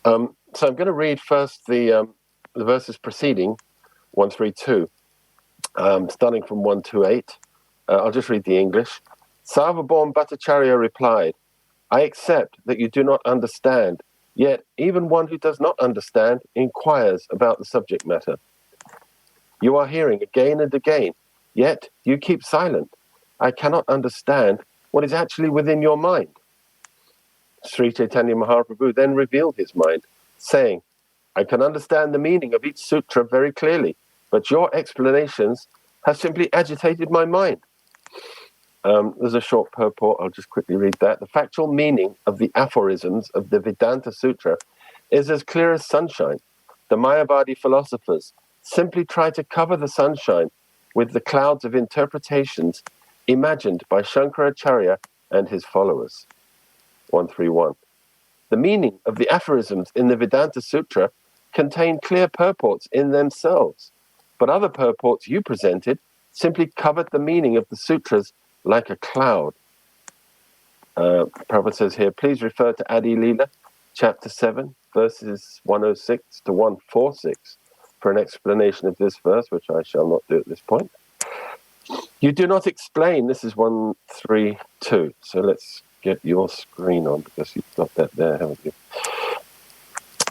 So I'm going to read first the verses preceding 132, starting from 128. I'll just read the English. Sarvabhauma Bhattacharya replied, I accept that you do not understand, yet even one who does not understand inquires about the subject matter. You are hearing again and again, yet you keep silent. I cannot understand what is actually within your mind. Sri Chaitanya Mahaprabhu then revealed his mind, saying, I can understand the meaning of each sutra very clearly, but your explanations have simply agitated my mind. There's a short purport, I'll just quickly read that. The factual meaning of the aphorisms of the Vedanta Sutra is as clear as sunshine. The Mayavadi philosophers simply try to cover the sunshine with the clouds of interpretations imagined by Shankaracharya and his followers. 131. The meaning of the aphorisms in the Vedanta Sutra contain clear purports in themselves, but other purports you presented simply covered the meaning of the sutras like a cloud. Prabhupada says here, please refer to Adi Lila, chapter 7, verses 106 to 146 for an explanation of this verse, which I shall not do at this point. You do not explain, this is 132, so let's get your screen on because you've got that there, haven't you?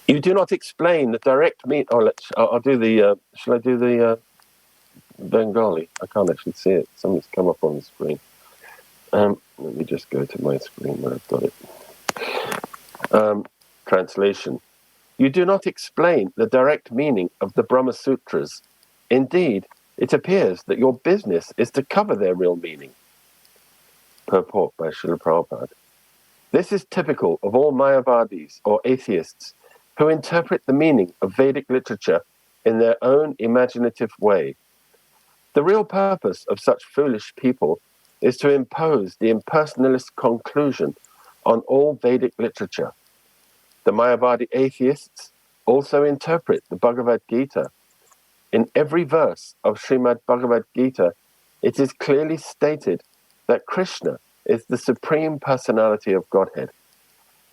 You do not explain the direct meaning. I'll do the, shall I do the Bengali? I can't actually see it. Something's come up on the screen. Let me just go to my screen where I've got it. Translation. You do not explain the direct meaning of the Brahma Sutras. Indeed, it appears that your business is to cover their real meaning. Purport by Srila Prabhupada. This is typical of all Mayavadis or atheists who interpret the meaning of Vedic literature in their own imaginative way. The real purpose of such foolish people is to impose the impersonalist conclusion on all Vedic literature. The Mayavadi atheists also interpret the Bhagavad Gita. In every verse of Srimad Bhagavad Gita, it is clearly stated that Krishna is the Supreme Personality of Godhead.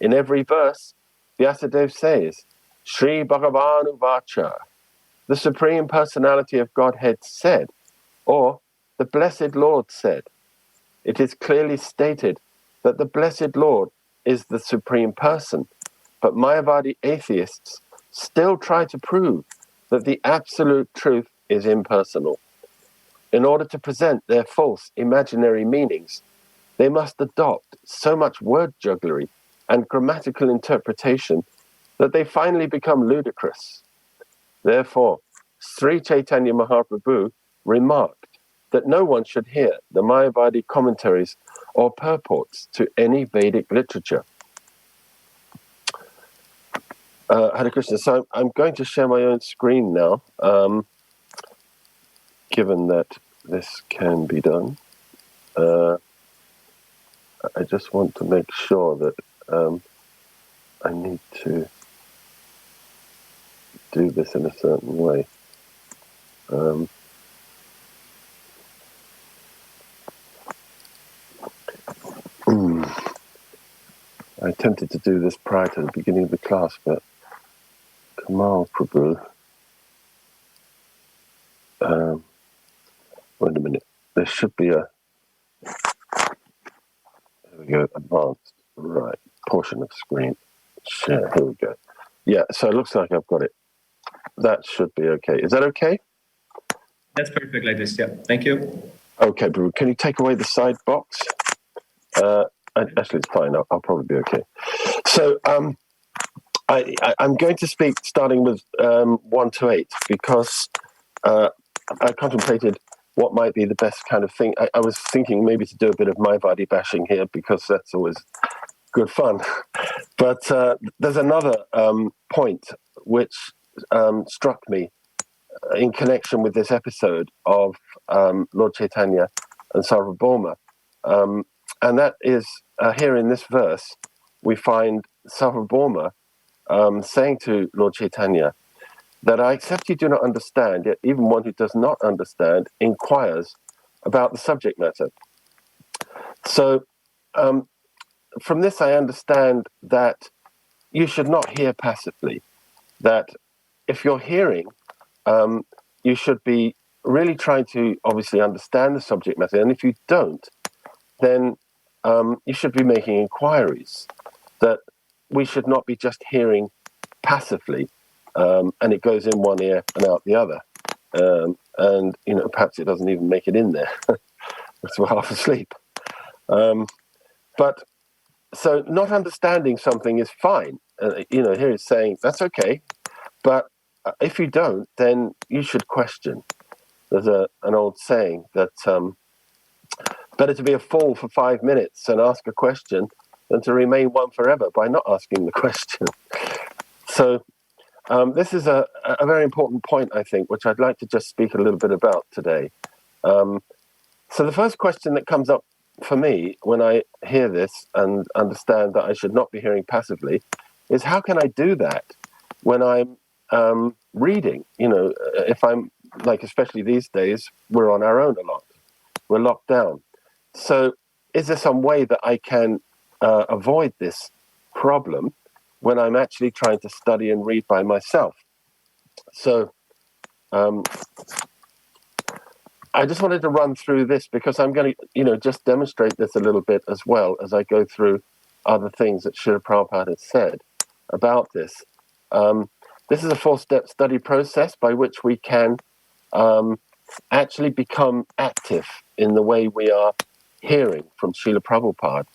In every verse, Vyasadeva says, Sri Bhagavanu Vacha, the Supreme Personality of Godhead said, or the Blessed Lord said. It is clearly stated that the Blessed Lord is the Supreme Person, but Mayavadi atheists still try to prove that the absolute truth is impersonal. In order to present their false imaginary meanings, they must adopt so much word jugglery and grammatical interpretation that they finally become ludicrous. Therefore, Sri Chaitanya Mahaprabhu remarked that no one should hear the Mayavadi commentaries or purports to any Vedic literature. Hare Krishna. So I'm going to share my own screen now, given that this can be done. I just want to make sure that I need to do this in a certain way. I attempted to do this prior to the beginning of the class, but Kamal Prabhu. Wait a minute. There should be a. There we go. Advanced. Right. Portion of screen. Share. Here we go. Yeah. So it looks like I've got it. That should be okay. Is that okay? That's perfect like this. Yeah. Thank you. Okay, Prabhu. Can you take away the side box? Actually, it's fine. I'll probably be okay. So I'm going to speak starting with 1 to 8 because I contemplated what might be the best kind of thing. I was thinking maybe to do a bit of Mayavadi bashing here because that's always good fun. But there's another point which struck me in connection with this episode of Lord Chaitanya and Sarvabhauma. And that is, here in this verse, we find Sarvabhauma saying to Lord Chaitanya that I accept you do not understand, yet even one who does not understand inquires about the subject matter. So from this I understand that, you should not hear passively. That if you're hearing, you should be really trying to obviously understand the subject matter. And if you don't, then you should be making inquiries. That we should not be just hearing passively, and it goes in one ear and out the other. And, perhaps it doesn't even make it in there. Because we're half asleep. But so not understanding something is fine. Here it's saying that's okay. But if you don't, then you should question. There's an old saying that better to be a fool for 5 minutes and ask a question than to remain one forever by not asking the question. So this is a very important point, I think, which I'd like to just speak a little bit about today. So the first question that comes up for me when I hear this and understand that I should not be hearing passively is how can I do that when I'm reading? If I'm, like, especially these days, we're on our own a lot. We're locked down. So is there some way that I can avoid this problem when I'm actually trying to study and read by myself? So I just wanted to run through this because I'm going to, just demonstrate this a little bit as well as I go through other things that Srila Prabhupada has said about this. This is a 4-step study process by which we can actually become active in the way we are hearing from Srila Prabhupada.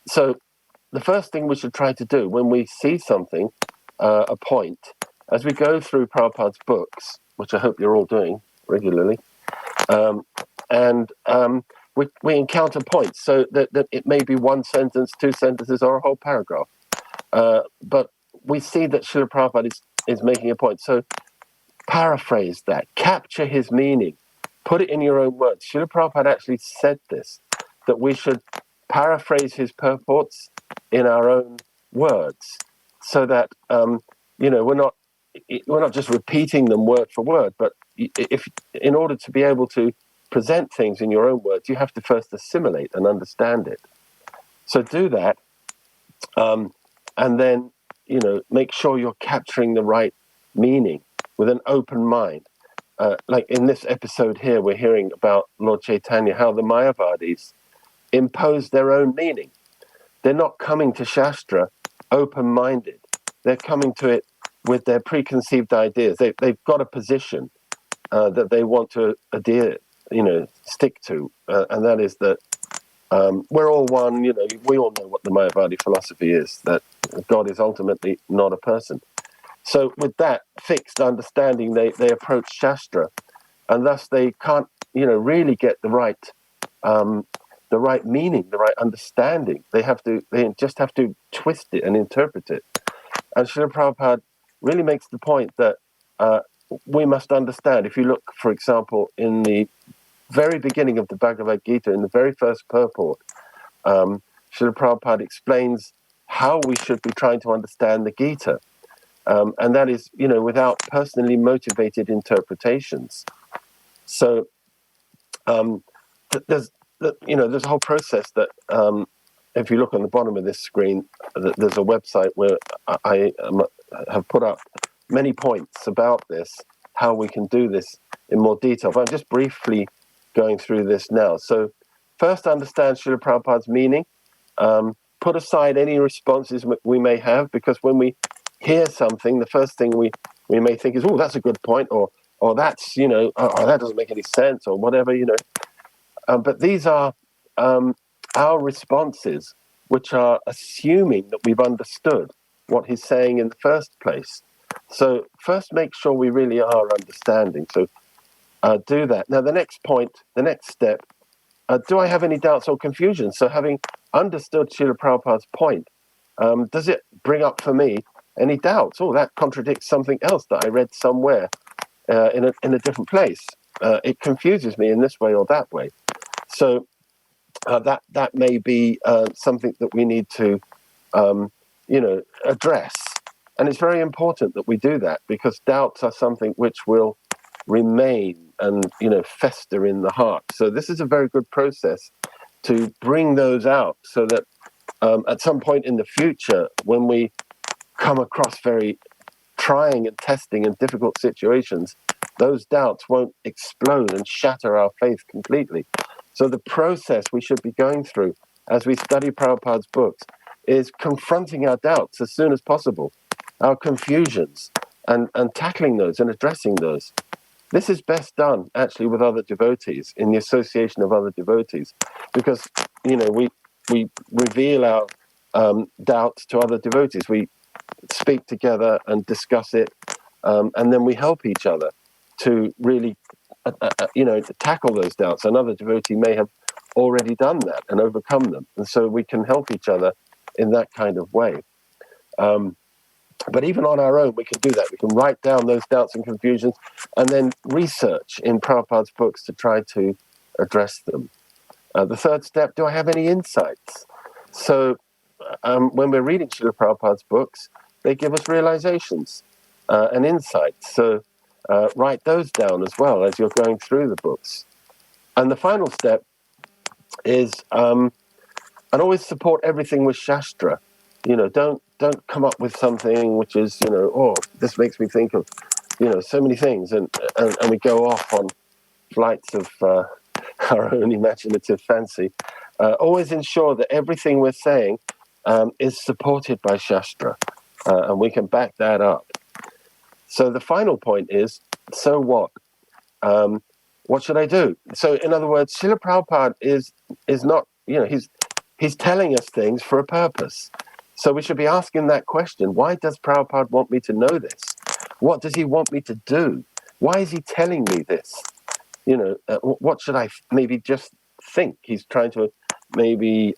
So the first thing we should try to do when we see something, a point, as we go through Prabhupada's books, which I hope you're all doing regularly, and we encounter points, so that it may be one sentence, 2 sentences, or a whole paragraph. But we see that Srila Prabhupada is making a point. So paraphrase that, capture his meaning, put it in your own words. Srila Prabhupada actually said this, that we should paraphrase his purports in our own words, so that we're not just repeating them word for word, but if in order to be able to present things in your own words, you have to first assimilate and understand it. So do that, and then make sure you're capturing the right meaning with an open mind. Like in this episode here, we're hearing about Lord Chaitanya, how the Mayavadis impose their own meaning. They're not coming to Shastra open-minded. They're coming to it with their preconceived ideas. They've got a position that they want to adhere, stick to, and that is that we're all one. We all know what the Mayavadi philosophy is, that God is ultimately not a person. So with that fixed understanding, they approach Shastra, and thus they can't, really get the right meaning, the right understanding. They just have to twist it and interpret it. And Srila Prabhupada really makes the point that we must understand. If you look, for example, in the very beginning of the Bhagavad Gita, in the very first purport, Srila Prabhupada explains how we should be trying to understand the Gita. And that is, without personally motivated interpretations. So there's a whole process that, if you look on the bottom of this screen, there's a website where I have put up many points about this, how we can do this in more detail. But I'm just briefly going through this now. So first, understand Srila Prabhupada's meaning. Put aside any responses we may have, because when we hear something, the first thing we may think is, oh, that's a good point, or that's, oh, that doesn't make any sense, or whatever, But these are our responses, which are assuming that we've understood what he's saying in the first place. So first, make sure we really are understanding. So do that. Now, the next point, the next step, do I have any doubts or confusion? So having understood Srila Prabhupada's point, does it bring up for me any doubts? Oh, that contradicts something else that I read somewhere in a different place. It confuses me in this way or that way. So that may be something that we need to, address. And it's very important that we do that, because doubts are something which will remain and, fester in the heart. So this is a very good process to bring those out, so that at some point in the future, when we come across very trying and testing and difficult situations, those doubts won't explode and shatter our faith completely. So the process we should be going through as we study Prabhupada's books is confronting our doubts as soon as possible, our confusions, and tackling those and addressing those. This is best done actually with other devotees, in the association of other devotees, because we reveal our doubts to other devotees. We speak together and discuss it, and then we help each other to really to tackle those doubts. Another devotee may have already done that and overcome them, and so we can help each other in that kind of way. But even on our own, we can do that. We can write down those doubts and confusions and then research in Prabhupada's books to try to address them. The third step, do I have any insights? So when we're reading Srila Prabhupada's books, they give us realizations and insights. So write those down as well as you're going through the books. And the final step is, and always support everything with Shastra. Don't come up with something which is, this makes me think of, so many things, and we go off on flights of our own imaginative fancy. Always ensure that everything we're saying is supported by Shastra, and we can back that up. So the final point is, so what? What should I do? So in other words, Srila Prabhupada is not, he's telling us things for a purpose. So we should be asking that question: why does Prabhupada want me to know this? What does he want me to do? Why is he telling me this? What should I maybe just think? He's trying to maybe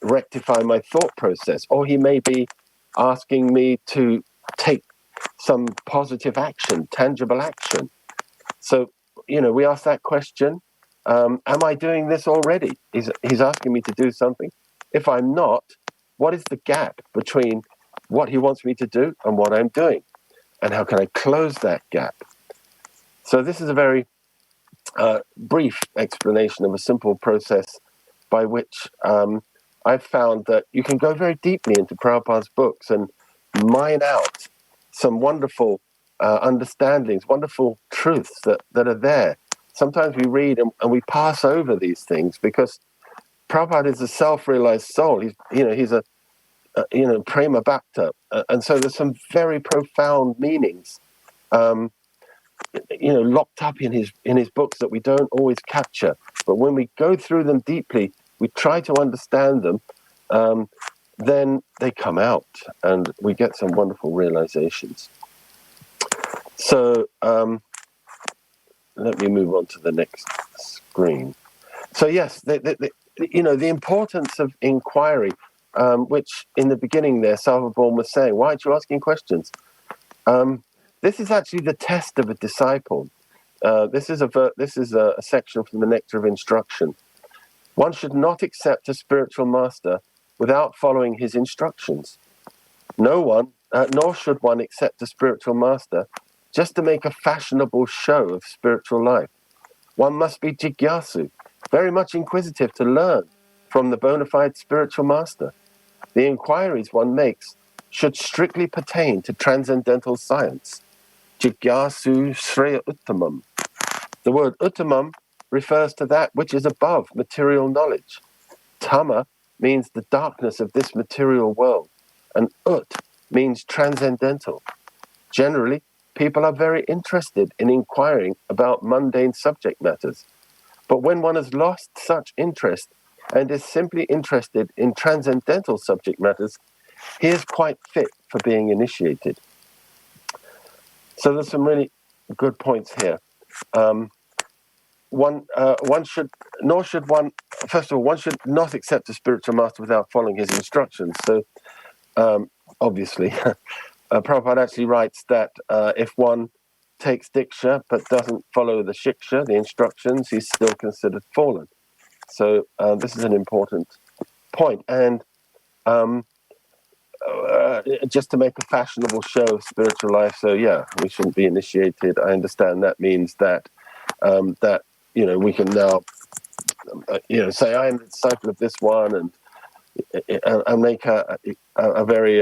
rectify my thought process, or he may be asking me to take some positive action, tangible action. So, we ask that question, am I doing this already? He's asking me to do something. If I'm not, what is the gap between what he wants me to do and what I'm doing? And how can I close that gap? So this is a very brief explanation of a simple process by which I've found that you can go very deeply into Prabhupada's books and mine out some wonderful understandings, wonderful truths that are there. Sometimes we read and we pass over these things because Prabhupada is a self-realized soul. He's a prema bhakta, and so there's some very profound meanings, locked up in his books that we don't always capture. But when we go through them deeply, we try to understand them, then they come out, and we get some wonderful realizations. So let me move on to the next screen. So yes, the importance of inquiry, which in the beginning there, Sarvabhauma was saying, why aren't you asking questions? This is actually the test of a disciple. This is a section from the Nectar of Instruction. One should not accept a spiritual master without following his instructions. Nor should one accept a spiritual master just to make a fashionable show of spiritual life. One must be jigyasu, very much inquisitive to learn from the bona fide spiritual master. The inquiries one makes should strictly pertain to transcendental science. Jigyasu Sreya Uttamam. The word Uttamam refers to that which is above material knowledge. Tama means the darkness of this material world, and Ut means transcendental. Generally, people are very interested in inquiring about mundane subject matters. But when one has lost such interest and is simply interested in transcendental subject matters, he is quite fit for being initiated. So there's some really good points here. One should not accept a spiritual master without following his instructions. So obviously, Prabhupada actually writes that if one takes diksha but doesn't follow the shiksha, the instructions, he's still considered fallen. So this is an important point. And just to make a fashionable show of spiritual life, so yeah, we shouldn't be initiated. I understand that means that we can now say I am the disciple of this one, and make a very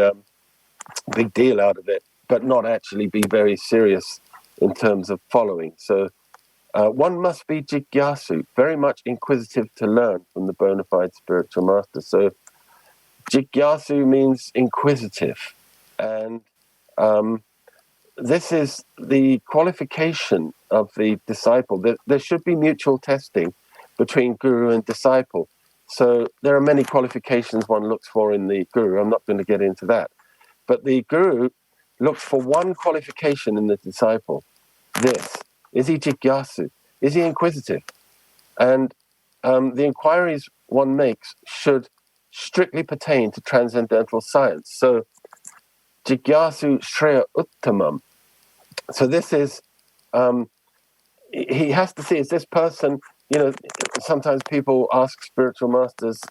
big deal out of it, but not actually be very serious in terms of following. So one must be jigyasu, very much inquisitive to learn from the bona fide spiritual master. So jigyasu means inquisitive, and this is the qualification of the disciple. There should be mutual testing between guru and disciple. So there are many qualifications one looks for in the guru. I'm not going to get into that. But the guru looks for one qualification in the disciple. This. Is he jigyasu? Is he inquisitive? And the inquiries one makes should strictly pertain to transcendental science. So jigyasu shreya uttamam. So this is, he has to see, is this person, sometimes people ask spiritual masters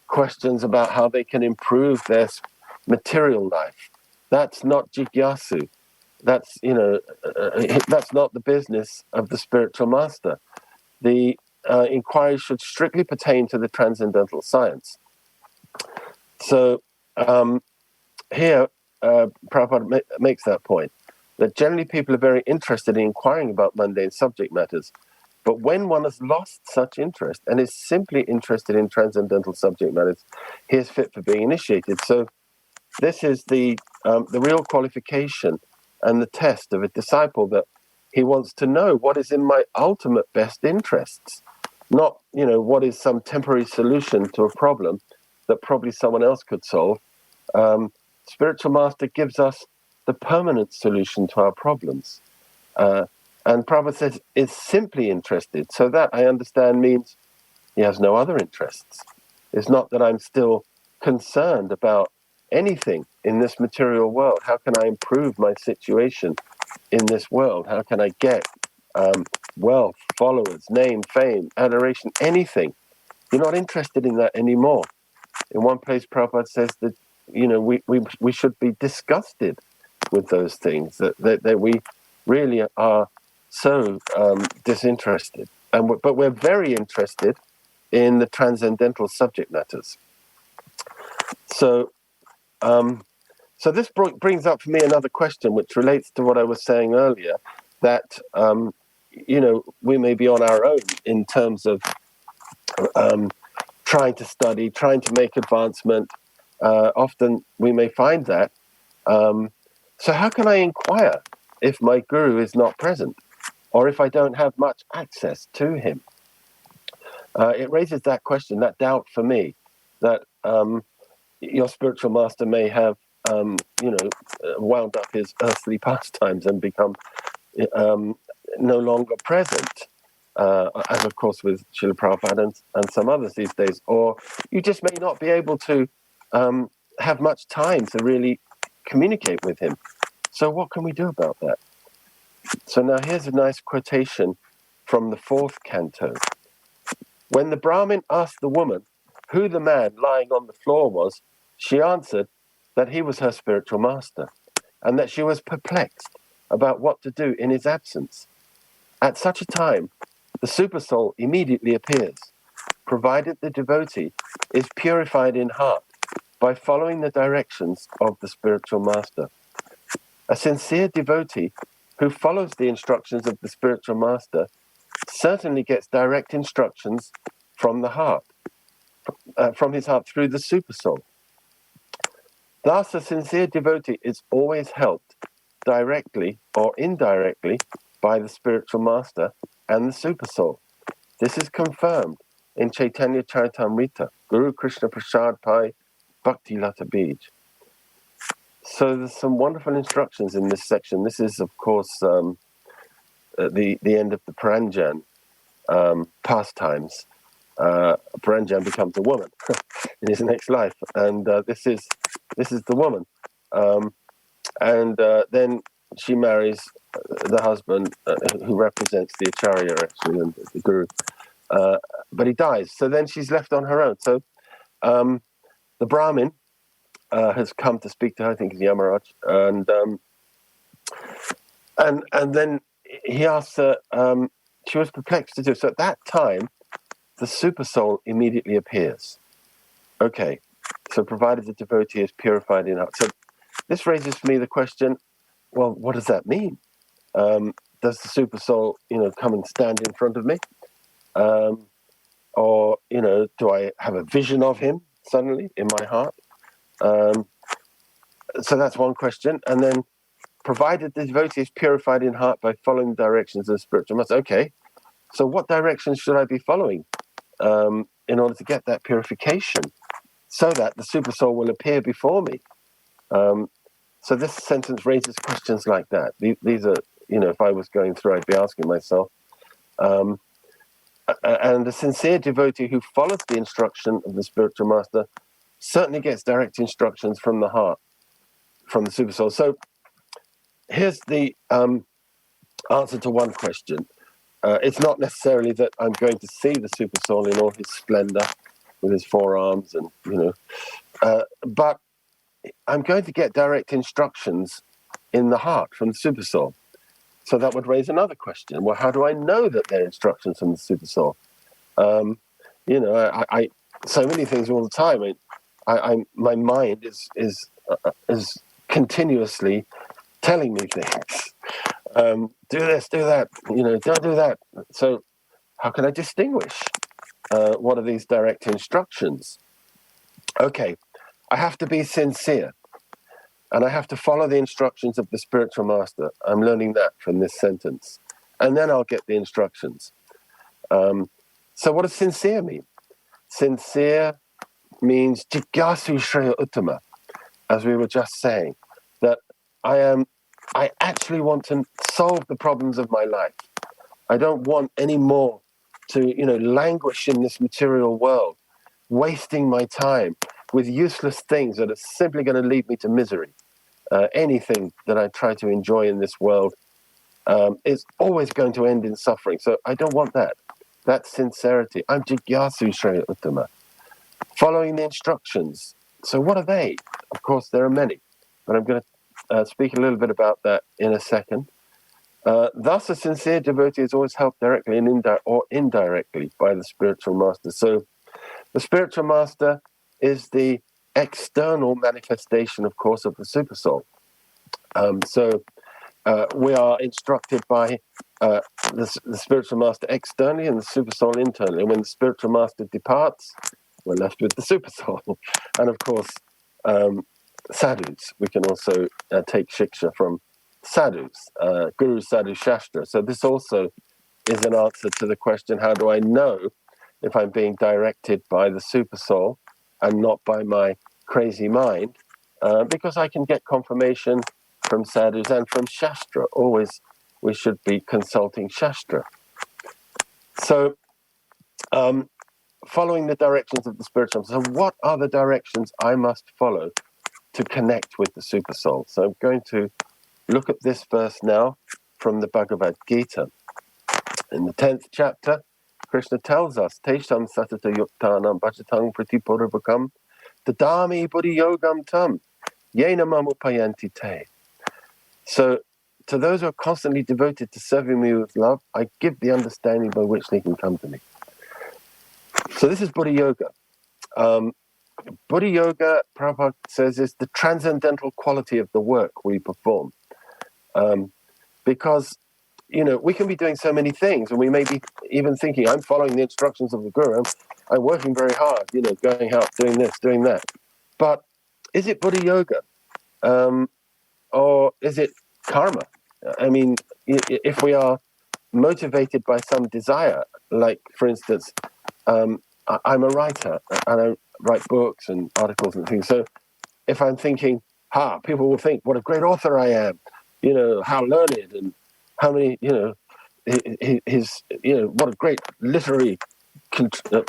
questions about how they can improve their material life. That's not jigyasu. That's, that's not the business of the spiritual master. The inquiry should strictly pertain to the transcendental science. So here, Prabhupada makes that point, that generally people are very interested in inquiring about mundane subject matters. But when one has lost such interest and is simply interested in transcendental subject matters, he is fit for being initiated. So this is the real qualification and the test of a disciple, that he wants to know what is in my ultimate best interests, not, what is some temporary solution to a problem that probably someone else could solve. Spiritual master gives us the permanent solution to our problems. And Prabhupada says, is simply interested. So that, I understand, means he has no other interests. It's not that I'm still concerned about anything in this material world. How can I improve my situation in this world? How can I get wealth, followers, name, fame, adoration, anything? You're not interested in that anymore. In one place, Prabhupada says that, we should be disgusted with those things, that we really are so disinterested. But we're very interested in the transcendental subject matters. So this brings up for me another question, which relates to what I was saying earlier, that, we may be on our own in terms of trying to study, trying to make advancement. Often we may find that. So how can I inquire if my guru is not present, or if I don't have much access to him? It raises that question, that doubt for me, that your spiritual master may have, wound up his earthly pastimes and become no longer present, as of course with Srila Prabhupada and some others these days. Or you just may not be able to have much time to really communicate with him. So what can we do about that? So now here's a nice quotation from the 4th canto. When the Brahmin asked the woman who the man lying on the floor was, she answered that he was her spiritual master, and that she was perplexed about what to do in his absence. At such a time, the Supersoul immediately appears, provided the devotee is purified in heart by following the directions of the spiritual master. A sincere devotee who follows the instructions of the spiritual master certainly gets direct instructions from the heart, from his heart through the Supersoul. Thus, a sincere devotee is always helped, directly or indirectly, by the spiritual master and the Supersoul. This is confirmed in Chaitanya Charitamrita, Guru Krishna Prasad Pai Bhakti Lata Bij. So there's some wonderful instructions in this section. This is, of course, the end of the Paranjan pastimes. Paranjan becomes a woman in his next life, and this is the woman, and then she marries the husband who represents the Acharya, actually, and the Guru, but he dies. So then she's left on her own. So the Brahmin has come to speak to her, I think it's Yamaraj, and then he asks her. She was perplexed to do so. At that time, the Supersoul immediately appears. Okay, so provided the devotee is purified in heart. So this raises for me the question, well, what does that mean? Does the super soul, come and stand in front of me? Or, do I have a vision of him suddenly in my heart? So that's one question. And then, provided the devotee is purified in heart by following the directions of the spiritual master. Okay, so what directions should I be following in order to get that purification so that the super soul will appear before me? So this sentence raises questions like that. These are, if I was going through, I'd be asking myself. And the sincere devotee who follows the instruction of the spiritual master certainly gets direct instructions from the heart, from the super soul. So here's the answer to one question. It's not necessarily that I'm going to see the super soul in all his splendor with his four arms and, but I'm going to get direct instructions in the heart from the super soul. So that would raise another question. Well, how do I know that they're instructions from the super soul? I so many things all the time. My mind is continuously telling me things. Do this, do that. Don't do that. So, how can I distinguish what are these direct instructions? Okay, I have to be sincere. And I have to follow the instructions of the spiritual master. I'm learning that from this sentence. And then I'll get the instructions. So what does sincere mean? Sincere means jigyasu shreya uttama, as we were just saying, that I actually want to solve the problems of my life. I don't want any more to, languish in this material world, wasting my time with useless things that are simply going to lead me to misery. Anything that I try to enjoy in this world is always going to end in suffering. So I don't want that. That's sincerity. I'm jigyasu shreya uttama. Following the instructions. So what are they? Of course, there are many, but I'm going to speak a little bit about that in a second. Thus, a sincere devotee is always helped directly and or indirectly by the spiritual master. So the spiritual master is the external manifestation, of course, of the super soul. So we are instructed by the spiritual master externally and the super soul internally. And when the spiritual master departs, we're left with the super soul. And of course, sadhus. We can also take shiksha from sadhus, guru, sadhu, shastra. So this also is an answer to the question, how do I know if I'm being directed by the super soul and not by my crazy mind? Because I can get confirmation from sadhus and from shastra. Always we should be consulting shastra. So following the directions of the spiritual. So what are the directions I must follow to connect with the super soul? So I'm going to look at this verse now from the Bhagavad Gita. In the 10th chapter, Krishna tells us, Tesham satata yuktanam bhajatang pratipurvakam tadami buddhi yogam tam yena mamupayanti te. So to those who are constantly devoted to serving me with love, I give the understanding by which they can come to me. So this is Buddha Yoga. Buddha Yoga, Prabhupada says, is the transcendental quality of the work we perform. Because, we can be doing so many things, and we may be even thinking, I'm following the instructions of the Guru, I'm working very hard, going out, doing this, doing that. But is it Buddha Yoga? Or is it karma? I mean, if we are motivated by some desire, like, for instance, I'm a writer, and I write books and articles and things. So if I'm thinking, people will think, what a great author I am, how learned and how many, his, what a great literary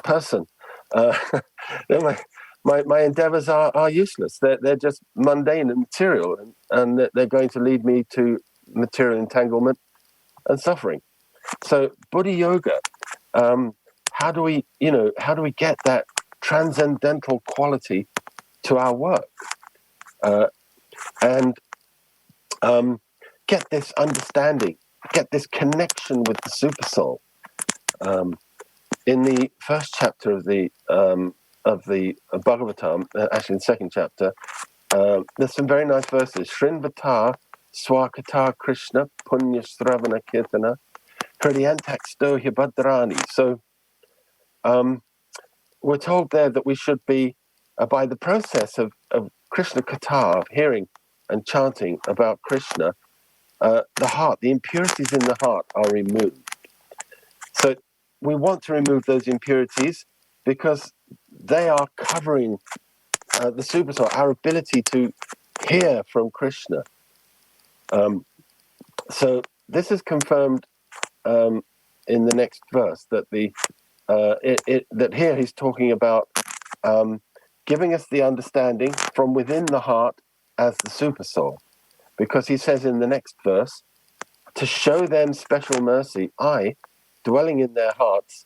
person. Then my endeavors are useless. They're just mundane and material, and they're going to lead me to material entanglement and suffering. So Buddha Yoga, how do we get that transcendental quality to our work, and get this understanding, get this connection with the super soul? In the first chapter of the Bhagavatam, actually in the second chapter, there's some very nice verses. Shrinvata Swakata Krishna Punya Sravana Kirtana Hridyantaksto Hibhadrani. So we're told there that we should be, by the process of Krishna Katha, of hearing and chanting about Krishna, the heart, the impurities in the heart are removed. So we want to remove those impurities because they are covering the Supersoul, our ability to hear from Krishna. So this is confirmed in the next verse that that here he's talking about giving us the understanding from within the heart as the Supersoul, because he says in the next verse, to show them special mercy, I, dwelling in their hearts,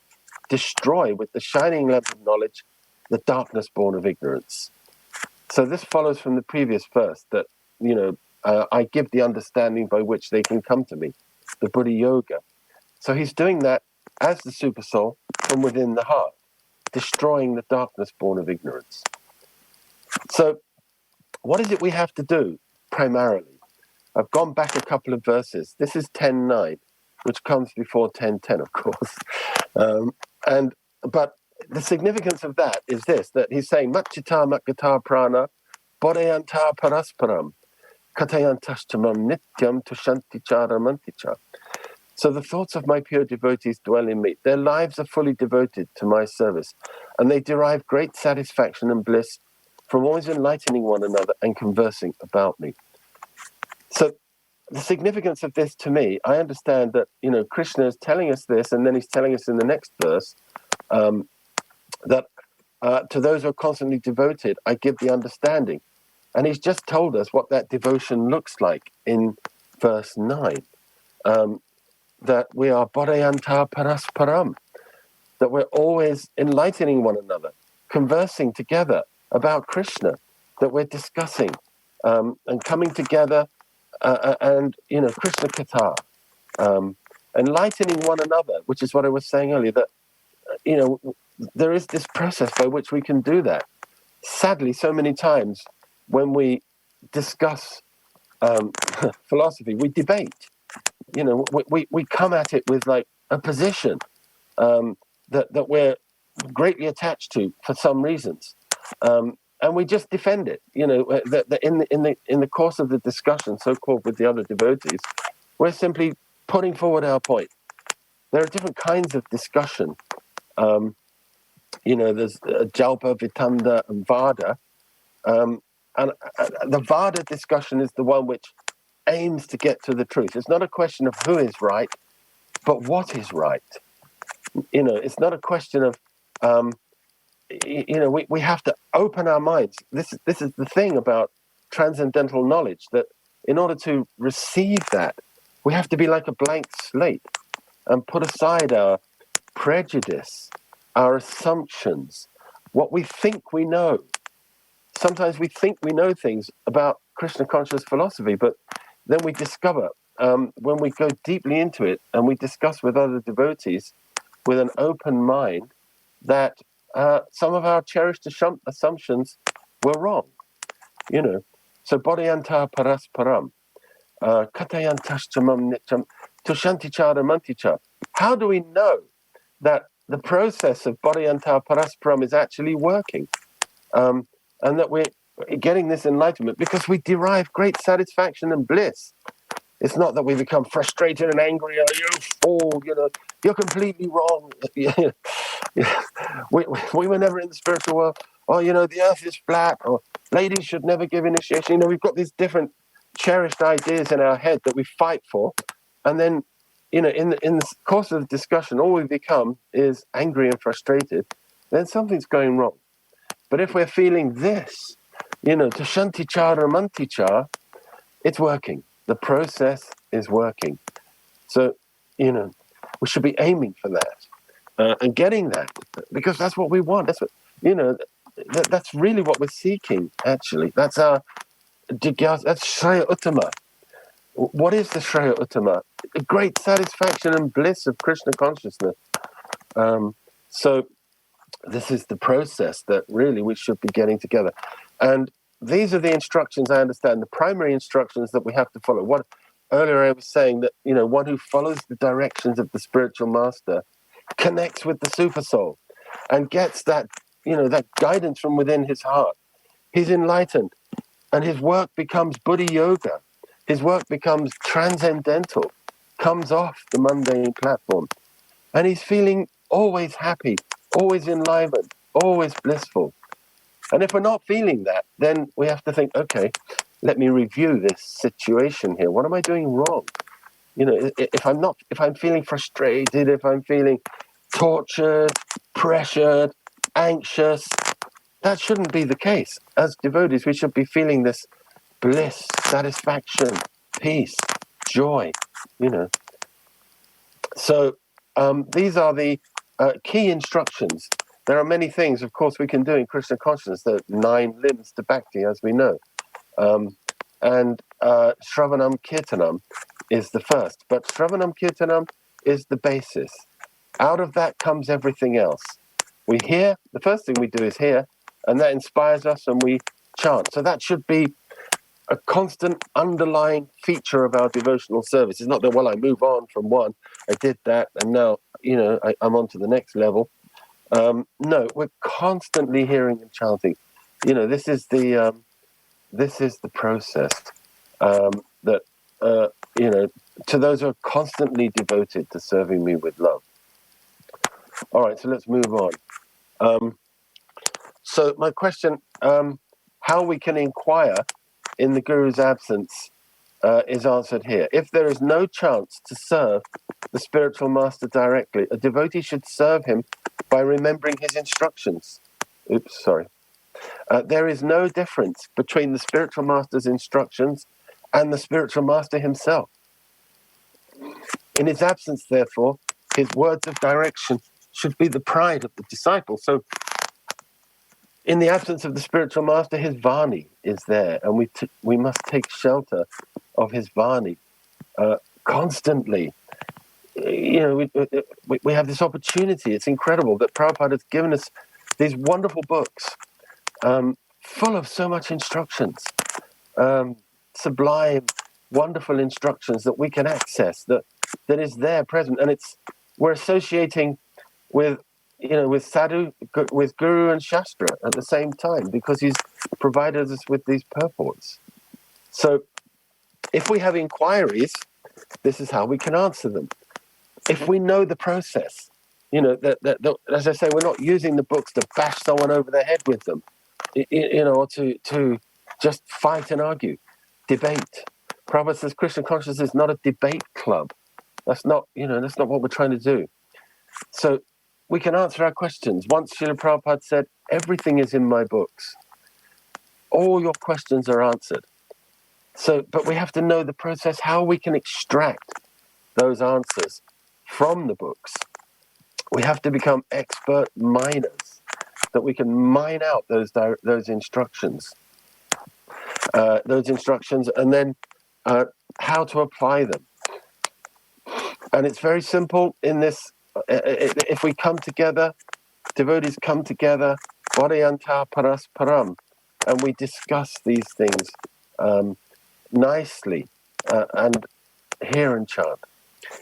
destroy with the shining lamp of knowledge the darkness born of ignorance. So this follows from the previous verse that, I give the understanding by which they can come to me, the Buddha Yoga. So he's doing that as the Supersoul from within the heart, destroying the darkness born of ignorance. So what is it we have to do primarily? I've gone back a couple of verses. This is 10.9, which comes before 10.10, of course. But the significance of that is this, that he's saying, Matchita Makata Prana, Bodhayanta Parasparam, Katayantastamam Nityam Tushantichara Manticha. So the thoughts of my pure devotees dwell in me. Their lives are fully devoted to my service, and they derive great satisfaction and bliss from always enlightening one another and conversing about me. So the significance of this to me, I understand that, Krishna is telling us this, and then he's telling us in the next verse that to those who are constantly devoted, I give the understanding. And he's just told us what that devotion looks like in verse 9, that we are bodhayanta parasparam, that we're always enlightening one another, conversing together about Krishna, that we're discussing and coming together and, Krishna Katha, enlightening one another, which is what I was saying earlier, that, there is this process by which we can do that. Sadly, so many times when we discuss philosophy, we debate. We come at it with like a position that we're greatly attached to for some reasons, and we just defend it. That in the course of the discussion, so-called with the other devotees, we're simply putting forward our point. There are different kinds of discussion. There's Jalpa, Vitanda, and Vada. And the Vada discussion is the one which aims to get to the truth. It's not a question of who is right, but what is right. It's not a question of, we have to open our minds. This is the thing about transcendental knowledge, that in order to receive that, we have to be like a blank slate and put aside our prejudice, our assumptions, what we think we know. Sometimes we think we know things about Krishna conscious philosophy, but then we discover, when we go deeply into it and we discuss with other devotees with an open mind, that some of our cherished assumptions were wrong. So bodhayanta parasparam, katayantastamam nityam tushantichara manticha. How do we know that the process of bodhayanta parasparam is actually working? And that we're getting this enlightenment because we derive great satisfaction and bliss. It's not that we become frustrated and angry. Oh, you fool! You're completely wrong. We were never in the spiritual world. Oh, the earth is flat. Or ladies should never give initiation. We've got these different cherished ideas in our head that we fight for, and then, in the course of the discussion, all we become is angry and frustrated. Then something's going wrong. But if we're feeling this, Tushantichara Manticha, it's working. The process is working. So, we should be aiming for that and getting that, because that's what we want. That's what, that's really what we're seeking, actually. That's our jigyasa, that's Shreya Uttama. What is the Shreya Uttama? A great satisfaction and bliss of Krishna consciousness. So this is the process that really we should be getting together. And these are the instructions I understand, the primary instructions that we have to follow. What earlier I was saying that, one who follows the directions of the spiritual master connects with the super soul and gets that, that guidance from within his heart. He's enlightened and his work becomes Buddha yoga. His work becomes transcendental, comes off the mundane platform. And he's feeling always happy, always enlivened, always blissful. And if we're not feeling that, then we have to think, okay, let me review this situation here. What am I doing wrong? If I'm feeling frustrated, if I'm feeling tortured, pressured, anxious, that shouldn't be the case. As devotees, we should be feeling this bliss, satisfaction, peace, joy, So these are the key instructions. There are many things, of course, we can do in Krishna consciousness. There are 9 limbs to bhakti, as we know. And Shravanam Kirtanam is the first. But Shravanam Kirtanam is the basis. Out of that comes everything else. We hear, the first thing we do is hear, and that inspires us and we chant. So that should be a constant underlying feature of our devotional service. It's not that, well, I move on from one, I did that, and now, I'm on to the next level. No, we're constantly hearing and chanting. This is the process that, to those who are constantly devoted to serving me with love. All right, so let's move on. So my question, how we can inquire in the Guru's absence is answered here. If there is no chance to serve the spiritual master directly, a devotee should serve him by remembering his instructions. There is no difference between the spiritual master's instructions and the spiritual master himself. In his absence, therefore, his words of direction should be the pride of the disciple. So in the absence of the spiritual master, his Vani is there, and we must take shelter of his Vani constantly. We have this opportunity. It's incredible that Prabhupada has given us these wonderful books full of so much instructions, sublime, wonderful instructions that we can access, that is there present. And we're associating with sadhu, with guru and shastra at the same time, because he's provided us with these purports. So if we have inquiries, this is how we can answer them. If we know the process, as I say, we're not using the books to bash someone over the head with them, or to just fight and argue, debate. Prabhupada says Krishna consciousness is not a debate club. That's not what we're trying to do. So we can answer our questions. Once Srila Prabhupada said, everything is in my books. All your questions are answered. But we have to know the process, how we can extract those answers from the books. We have to become expert miners, that we can mine out those instructions. And then how to apply them. And it's very simple in this. If we come together, devotees come together, Varayanta Parasparam, and we discuss these things nicely and hear and chant.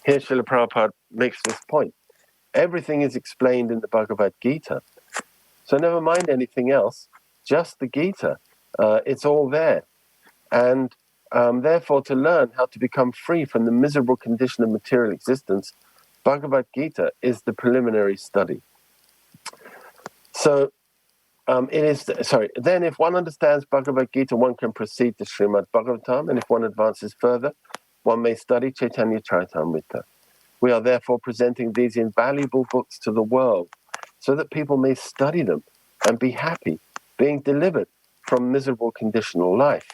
Here Srila Prabhupada makes this point. Everything is explained in the Bhagavad Gita. So never mind anything else, just the Gita. It's all there. And therefore, to learn how to become free from the miserable condition of material existence, Bhagavad Gita is the preliminary study. So then if one understands Bhagavad Gita, one can proceed to Srimad Bhagavatam, and if one advances further, one may study Chaitanya Charitamrita. We are therefore presenting these invaluable books to the world so that people may study them and be happy, being delivered from miserable conditional life.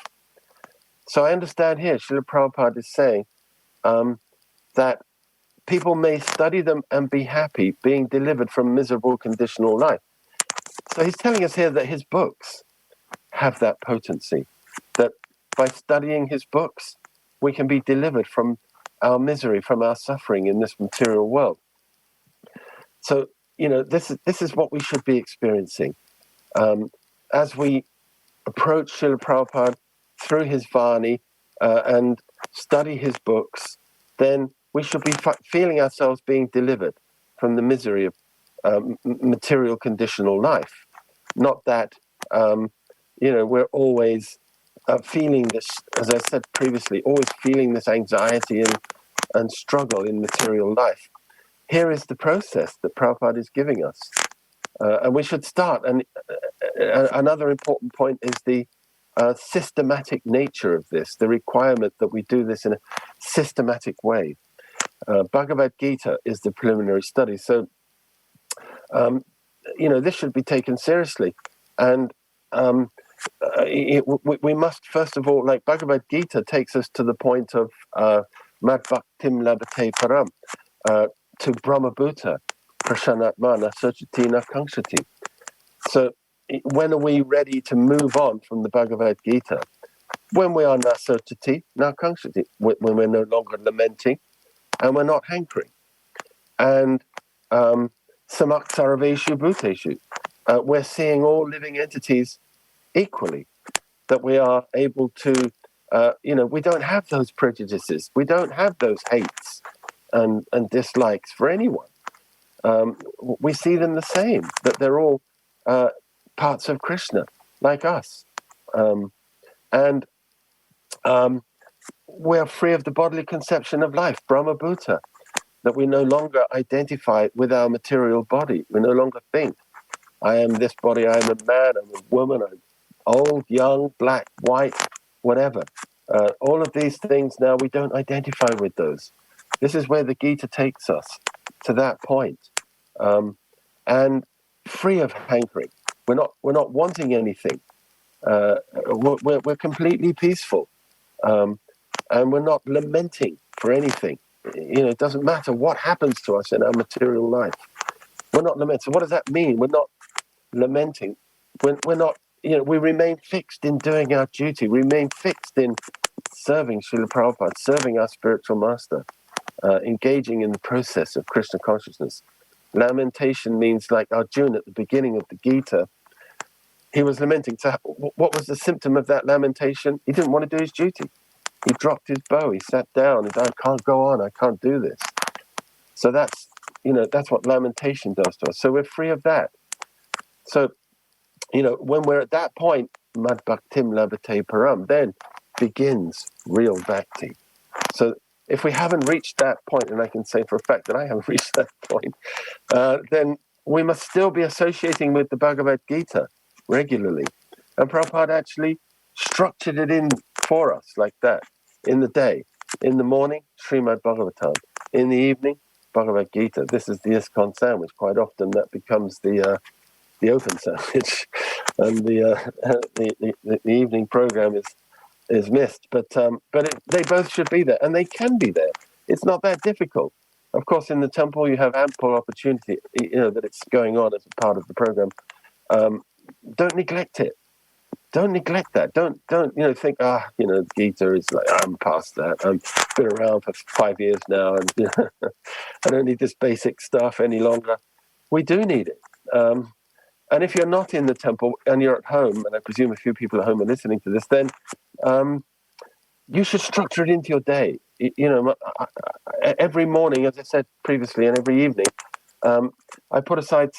So I understand here, Srila Prabhupada is saying that people may study them and be happy, being delivered from miserable conditional life. So he's telling us here that his books have that potency, that by studying his books, we can be delivered from our misery, from our suffering in this material world. So, this is what we should be experiencing. As we approach Srila Prabhupada through his Vani and study his books, then we should be feeling ourselves being delivered from the misery of material conditional life. Not that, we're always feeling this, as I said previously, always feeling this anxiety and struggle in material life. Here is the process that Prabhupada is giving us. And we should start. And another important point is the systematic nature of this, the requirement that we do this in a systematic way. Bhagavad Gita is the preliminary study. So, this should be taken seriously. And we must, first of all, like Bhagavad Gita takes us to the point of Mad Bhaktim Labate Param, to Brahmabhuta, Prashanatma Nasachati Nakangshati. So when are we ready to move on from the Bhagavad Gita? When we are Nasachati Nakangshati, when we're no longer lamenting and we're not hankering. And Samaksaraveshu Bhuteshu, we're seeing all living entities equally, that we are able to, we don't have those prejudices, we don't have those hates and dislikes for anyone. We see them the same, that they're all parts of Krishna, like us. And we're free of the bodily conception of life, Brahmabhuta, that we no longer identify with our material body. We no longer think, I am this body, I am a man, I'm a woman, I'm old, young, black, white, whatever. All of these things now, we don't identify with those. This is where the Gita takes us, to that point. And free of hankering. We're not wanting anything. We're completely peaceful. And we're not lamenting for anything. It doesn't matter what happens to us in our material life. We're not lamenting. So what does that mean? We're not lamenting. We're not, we remain fixed in doing our duty. We remain fixed in serving Srila Prabhupada, serving our spiritual master, engaging in the process of Krishna consciousness. Lamentation means, like Arjuna at the beginning of the Gita, he was lamenting. So what was the symptom of that lamentation? He didn't want to do his duty. He dropped his bow, he sat down, he said, I can't go on, I can't do this. So that's what lamentation does to us. So we're free of that. So, when we're at that point, Mad Bhaktim Labate Param, then begins real bhakti. So if we haven't reached that point, and I can say for a fact that I haven't reached that point, then we must still be associating with the Bhagavad Gita regularly. And Prabhupada actually structured it in for us like that. In the day, in the morning, Srimad Bhagavatam. In the evening, Bhagavad Gita. This is the ISKCON sandwich. Quite often that becomes the open sandwich, and the evening program is missed. But they both should be there, and they can be there. It's not that difficult. Of course, in the temple you have ample opportunity. That it's going on as a part of the program. Don't neglect it. Don't neglect that. Don't think, Gita is like, I'm past that. I've been around for 5 years now, and I don't need this basic stuff any longer. We do need it. And if you're not in the temple and you're at home, and I presume a few people at home are listening to this, then you should structure it into your day. Every morning, as I said previously, and every evening, I put aside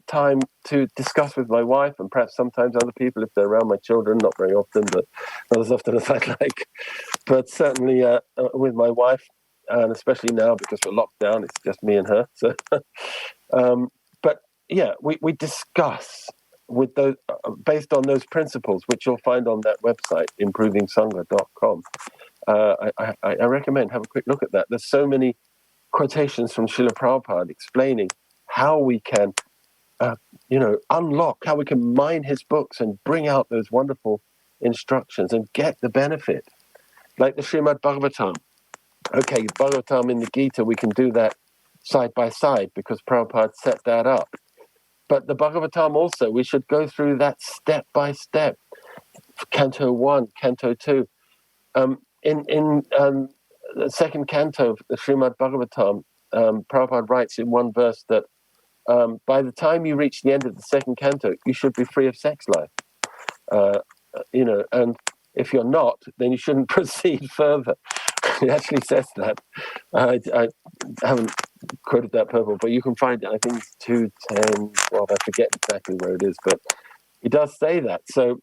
time to discuss with my wife, and perhaps sometimes other people if they're around, my children, not very often, but not as often as I'd like. But certainly with my wife, and especially now because we're locked down, it's just me and her. So, but yeah, we discuss with those based on those principles, which you'll find on that website, improvingsangha.com. I recommend have a quick look at that. There's so many quotations from Srila Prabhupada explaining how we can, unlock, how we can mine his books and bring out those wonderful instructions and get the benefit. Like the Srimad Bhagavatam. Okay, Bhagavatam in the Gita, we can do that side by side because Prabhupada set that up. But the Bhagavatam also, we should go through that step by step. Canto 1, Canto 2. In the second canto of the Srimad Bhagavatam, Prabhupada writes in one verse that by the time you reach the end of the second canto, you should be free of sex life. and if you're not, then you shouldn't proceed further. It actually says that. I haven't quoted that purport, but you can find it. I think it's 2:10, 12. I forget exactly where it is, but he does say that. So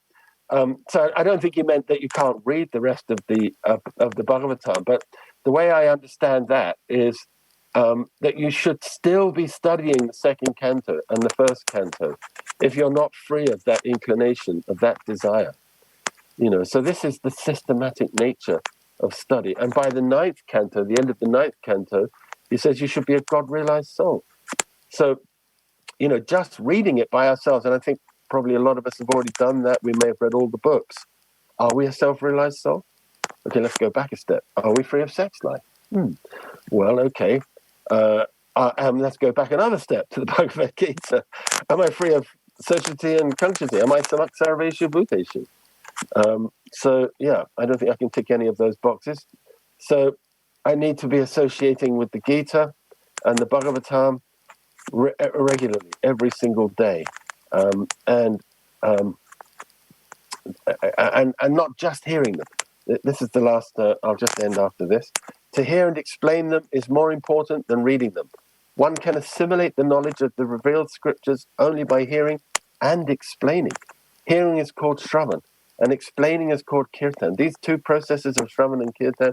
I don't think he meant that you can't read the rest of the Bhagavatam, but the way I understand that is that you should still be studying the second canto and the first canto if you're not free of that inclination, of that desire. So this is the systematic nature of study. And by the ninth canto, the end of the ninth canto, he says you should be a God-realized soul. So, just reading it by ourselves, and I think probably a lot of us have already done that. We may have read all the books. Are we a self-realized soul? Okay, let's go back a step. Are we free of sex life? Well, okay. Let's go back another step to the Bhagavad Gita. Am I free of society and consciousness? Am I samak sarveshu bhuteshu? So, yeah, I don't think I can tick any of those boxes. So I need to be associating with the Gita and the Bhagavatam regularly, every single day. And not just hearing them. This is the last, I'll just end after this. To hear and explain them is more important than reading them. One can assimilate the knowledge of the revealed scriptures only by hearing and explaining. Hearing is called Shravan, and explaining is called Kirtan. These two processes of Shravan and Kirtan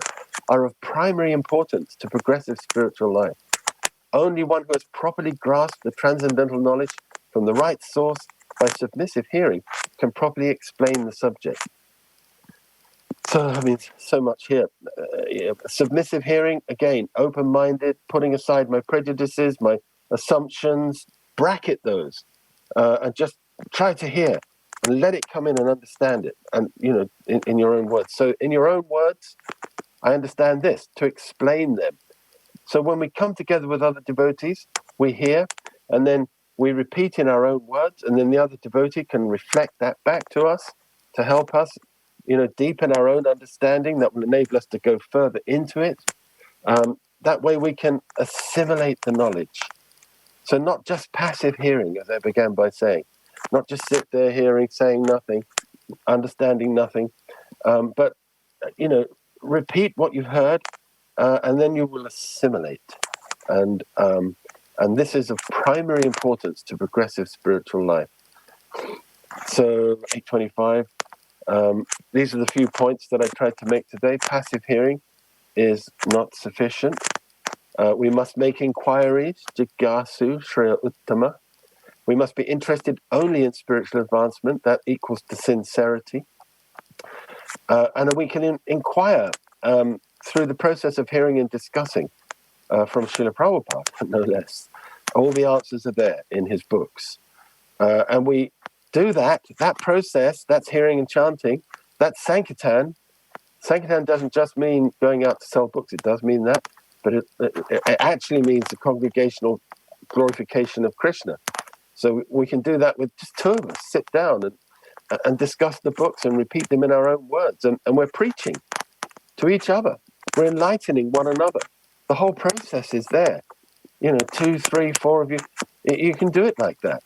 are of primary importance to progressive spiritual life. Only one who has properly grasped the transcendental knowledge from the right source by submissive hearing can properly explain the subject. So, so much here. Submissive hearing, again, open-minded, putting aside my prejudices, my assumptions, bracket those, and just try to hear and let it come in and understand it, and, in your own words. So in your own words, I understand this, to explain them. So when we come together with other devotees, we hear, and then we repeat in our own words, and then the other devotee can reflect that back to us to help us, deepen our own understanding. That will enable us to go further into it. That way we can assimilate the knowledge. So not just passive hearing, as I began by saying, not just sit there hearing, saying nothing, understanding nothing, but, repeat what you've heard, and then you will assimilate. And this is of primary importance to progressive spiritual life. So 825, these are the few points that I tried to make today. Passive hearing is not sufficient. We must make inquiries, jiggasu, shreya uttama. We must be interested only in spiritual advancement. That equals to sincerity. And we can inquire through the process of hearing and discussing from Srila Prabhupada, no less. All the answers are there in his books. And we do that process, that's hearing and chanting, that's Sankirtan. Sankirtan doesn't just mean going out to sell books, it does mean that, but it actually means the congregational glorification of Krishna. So we can do that with just two of us, sit down and discuss the books and repeat them in our own words. And we're preaching to each other. We're enlightening one another. The whole process is there. 2, 3, 4 of you. You can do it like that.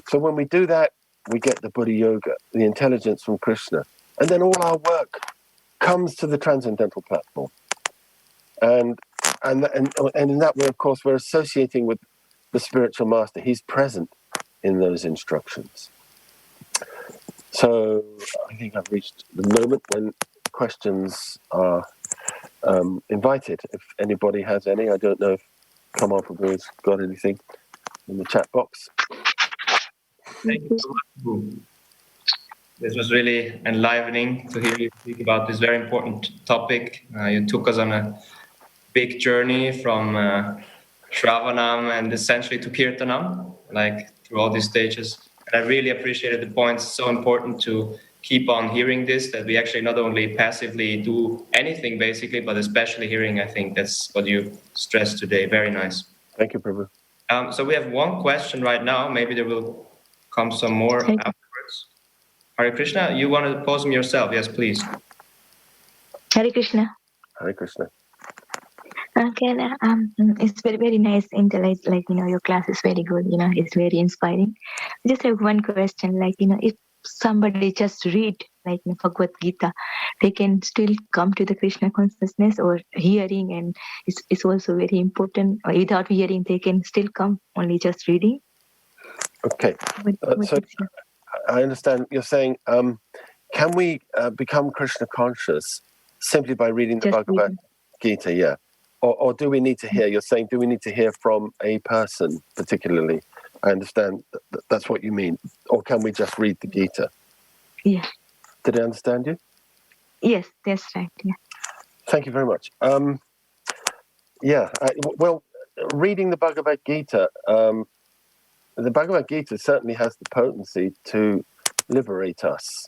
So when we do that, we get the Buddha Yoga, the intelligence from Krishna. And then all our work comes to the transcendental platform. And in that way, of course, we're associating with the spiritual master. He's present in those instructions. So I think I've reached the moment when questions are invited. If anybody has any, I don't know if Kamal Prabhu's got anything in the chat box. Thank you so much, Prabhu. This was really enlivening to hear you speak about this very important topic. You took us on a big journey from Shravanam and essentially to Kirtanam, like through all these stages. And I really appreciated the points. It's so important to keep on hearing this, that we actually not only passively do anything basically, but especially hearing. I think that's what you stressed today. Very nice. Thank you, Prabhu. So we have one question right now. Maybe there will come some more afterwards. Hare Krishna, you want to pose them yourself? Yes, please. Hare Krishna. Hare Krishna. Okay, it's very, very nice. Your class is very good. It's very inspiring. I just have one question. If somebody just read like in Bhagavad Gita, they can still come to the Krishna consciousness, or hearing, and it's also very important. Or without hearing, they can still come, only just reading. Okay. So I understand you're saying, can we become Krishna conscious simply by reading the Bhagavad Gita? Yeah. Or do we need to hear? You're saying, do we need to hear from a person particularly? I understand that's what you mean. Or can we just read the Gita? Yeah. Did I understand you? Yes, that's right. Yeah. Thank you very much. Well, reading the Bhagavad Gita, certainly has the potency to liberate us.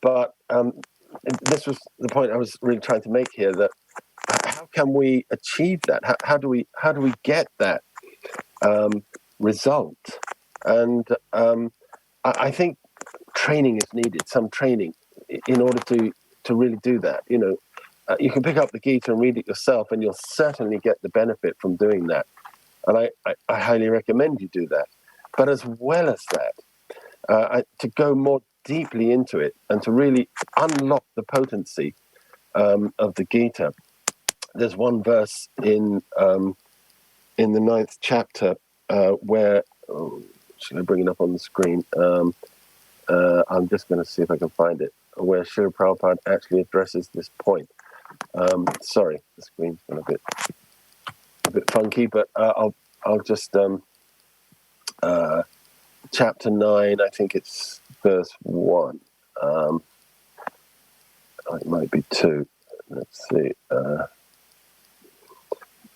But this was the point I was really trying to make here, that how can we achieve that? How do we get that result? And I think training is needed, some training in order to really do that. You can pick up the Gita and read it yourself, and you'll certainly get the benefit from doing that. And I highly recommend you do that. But as well as that, to go more deeply into it and to really unlock the potency of the Gita, there's one verse in the 9th chapter where, should I bring it up on the screen? I'm just going to see if I can find it, where Srila Prabhupada actually addresses this point. Sorry, the screen's been a bit funky, but I'll just chapter 9, I think it's verse 1. It might be 2. Let's see.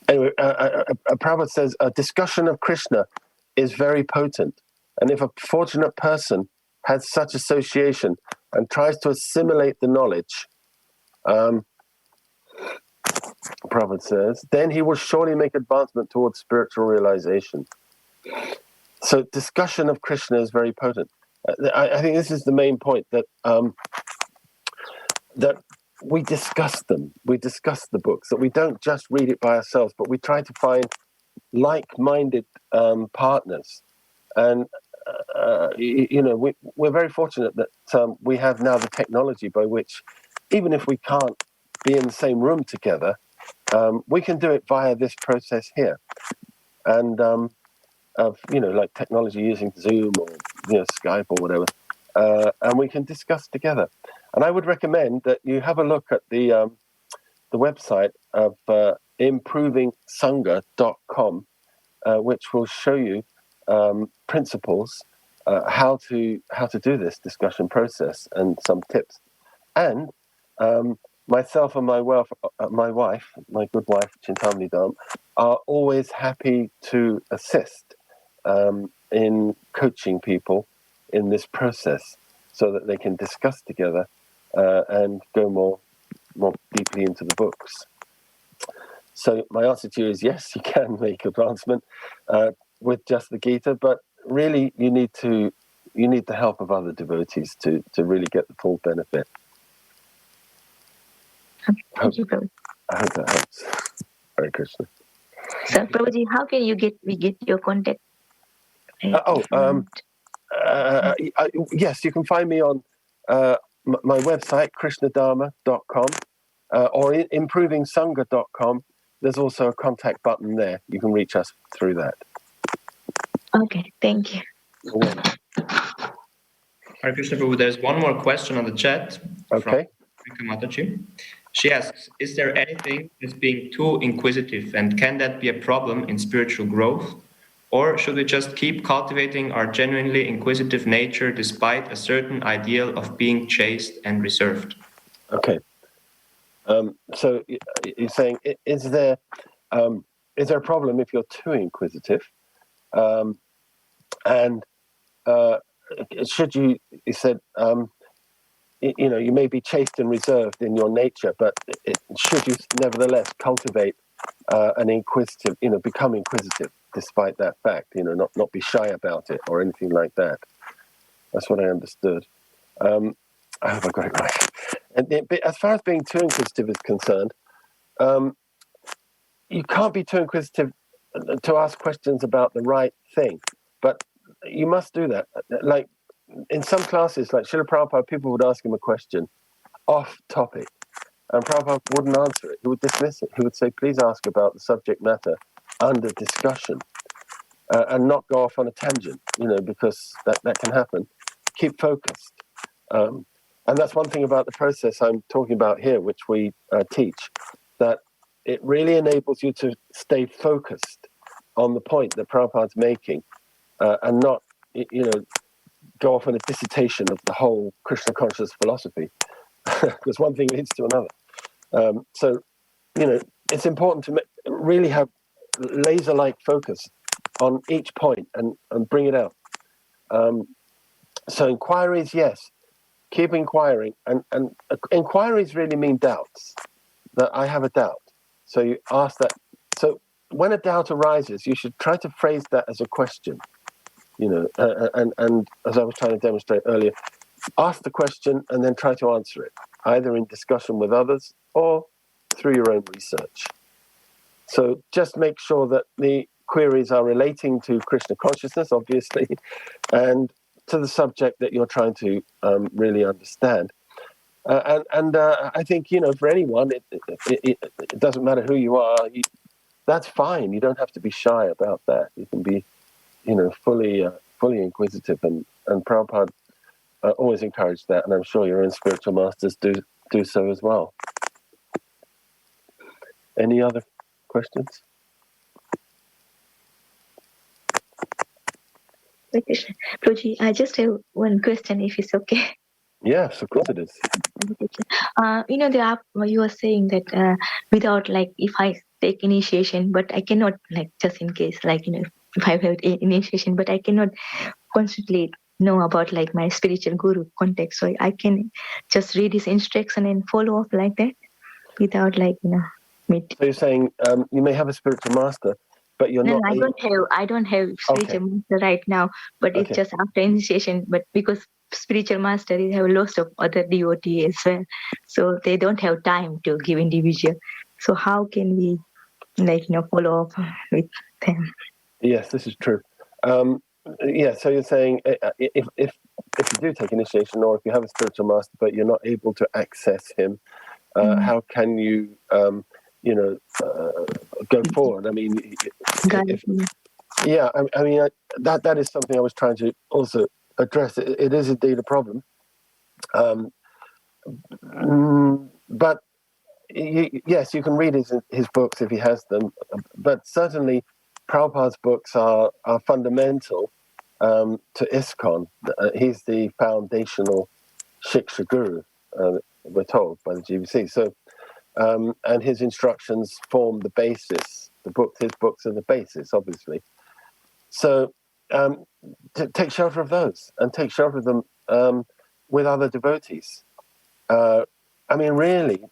Anyway, Prabhupada says, a discussion of Krishna is very potent, and if a fortunate person has such association and tries to assimilate the knowledge, Prabhupada says, then he will surely make advancement towards spiritual realization. So discussion of Krishna is very potent. I think this is the main point, that that we discuss them. We discuss the books, that we don't just read it by ourselves, but we try to find like-minded partners. And, we're very fortunate that we have now the technology by which, even if we can't be in the same room together, we can do it via this process here. And, like technology using Zoom or Skype or whatever, and we can discuss together. And I would recommend that you have a look at the website of improvingsangha.com, which will show you principles, how to do this discussion process, and some tips. And myself and my wife, my good wife Chintamani Dharma, are always happy to assist in coaching people in this process, so that they can discuss together and go more deeply into the books. So my answer to you is yes, you can make advancement with just the Gita, but really you need the help of other devotees to really get the full benefit. Thank you, Prabhuji. I hope that helps. Hare Krishna. So, Prabhuji, how can we get your contact? Yes, you can find me on my website, krishnadharma.com, or improvingsangha.com. There's also a contact button there. You can reach us through that. Okay, thank you. Hare Krishna Prabhu, there's one more question on the chat. Okay. From Mataji. She asks, is there anything as being too inquisitive, and can that be a problem in spiritual growth? Or should we just keep cultivating our genuinely inquisitive nature despite a certain ideal of being chaste and reserved? Okay. So you're saying, is there a problem if you're too inquisitive? And should you said, you may be chaste and reserved in your nature, but should you nevertheless cultivate an inquisitive, become inquisitive despite that fact, not be shy about it or anything like that. That's what I understood. I hope I got it right. And as far as being too inquisitive is concerned, you can't be too inquisitive to ask questions about the right thing, but you must do that. Like in some classes, like Srila Prabhupada, people would ask him a question off topic, and Prabhupada wouldn't answer it. He would dismiss it. He would say, please ask about the subject matter under discussion, and not go off on a tangent, because that can happen. Keep focused. And that's one thing about the process I'm talking about here, which we teach, that it really enables you to stay focused on the point that Prabhupada's making, and not, go off on a dissertation of the whole Krishna conscious philosophy, because one thing leads to another. So, it's important to really have laser-like focus on each point and bring it out. So inquiries, yes, keep inquiring, and inquiries really mean doubts. That I have a doubt, so you ask that. So when a doubt arises, you should try to phrase that as a question. And as I was trying to demonstrate earlier, ask the question and then try to answer it, either in discussion with others or through your own research. So just make sure that the queries are relating to Krishna consciousness, obviously, and to the subject that you're trying to really understand. I think, for anyone, it doesn't matter who you are. That's fine. You don't have to be shy about that. You can be, fully inquisitive, and Prabhupada always encouraged that, and I'm sure your own spiritual masters do so as well. Any other questions? Prabhuji, I just have one question, if it's okay. Yes, of course it is. The app you were saying that without, if I take initiation, but I cannot, just in case, if I have initiation, but I cannot constantly know about my spiritual guru context, so I can just read his instruction and follow up like that without So you're saying you may have a spiritual master, but you're not. I don't have spiritual master right now, but it's just after initiation. But because spiritual master, they have lots of other devotees as well, so they don't have time to give individual. So how can we follow up with them? Yes, this is true. So you're saying if you do take initiation, or if you have a spiritual master but you're not able to access him, how can you go forward? I mean, that is something I was trying to also address. It is indeed a problem, but yes, you can read his books if he has them, but certainly Prabhupada's books are fundamental to ISKCON. He's the foundational Shiksha Guru, we're told by the GBC. So, and his instructions form the basis. His books are the basis, obviously. So, take shelter of those, and take shelter of them with other devotees. Really.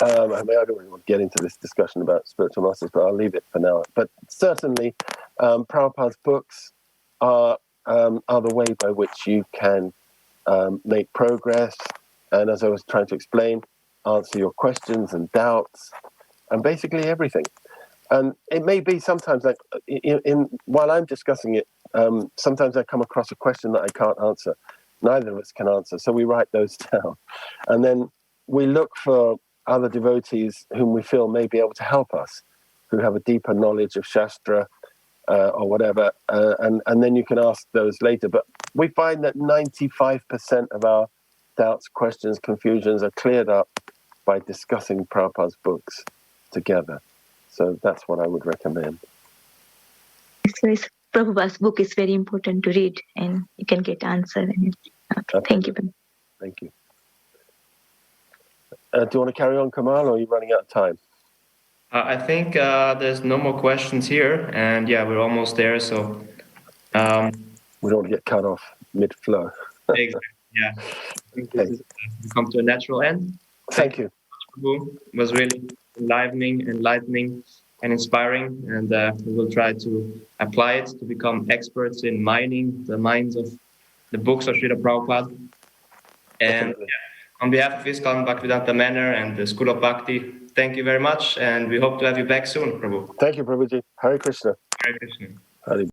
I don't really want to get into this discussion about spiritual masters, but I'll leave it for now. But certainly, Prabhupada's books are the way by which you can make progress, and as I was trying to explain, answer your questions and doubts, and basically everything. And it may be sometimes while I'm discussing it, sometimes I come across a question that I can't answer. Neither of us can answer, so we write those down, and then we look for other devotees whom we feel may be able to help us, who have a deeper knowledge of Shastra or whatever, and then you can ask those later. But we find that 95% of our doubts, questions, confusions are cleared up by discussing Prabhupada's books together. So that's what I would recommend. Prabhupada's book is very important to read, and you can get answer. Thank you. Thank you. Do you want to carry on, Kamal, or are you running out of time? I think there's no more questions here, and we're almost there. So we don't want to get cut off mid-flow. Exactly. Yeah, I think this is come to a natural end. Thank you. It was really enlightening, and inspiring, and we will try to apply it to become experts in mining the minds of the books of Srila Prabhupada. And on behalf of ISKCON Bhaktivedanta Manor and the School of Bhakti, thank you very much, and we hope to have you back soon, Prabhu. Thank you, Prabhuji. Hare Krishna. Hare Krishna. Hare